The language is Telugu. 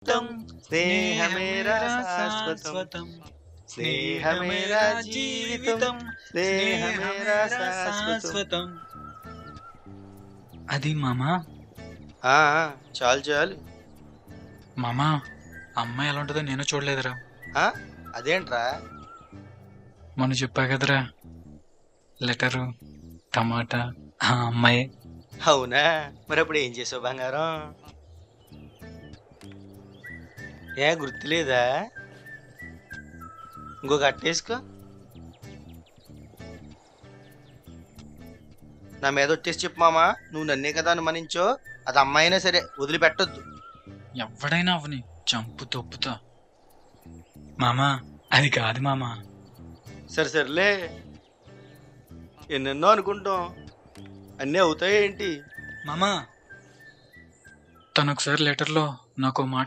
తం స్నేహమేరా స్నేహమేరా శాశ్వతం శాశ్వతం స్నేహమేరా స్నేహమేరా జీవితం జీవితం స్నేహమేరా స్నేహమేరా శాశ్వతం. శాశ్వతం. అది మామా. ఆ, చాలు చాలు. మామా, అమ్మాయి ఎలా ఉంటుందో నేను చూడలేదురా. ఆ, అదేంట్రా? మొన్న చెప్పా కదరా, లెటరు, టమాటా, ఆ అమ్మాయి. అవునా? మరి అప్పుడు ఏం చేసావు బంగారం? ఏ గుర్తులేదా? ఇంకొక అట్టేసుకో. నా మీద వచ్చేసి చెప్పు మామా, నువ్వు నన్నే కదా అనుమానించో. అది అమ్మాయినా సరే వదిలిపెట్టొద్దు. ఎవడైనా అవని చంపు తొప్పుతా. మామా, అది కాదు మామా. సరే సర్లే, ఎన్నెన్నో అనుకుంటాం, అన్నీ అవుతాయి ఏంటి? మామా, తను ఒకసారి లెటర్లో నాకు మాట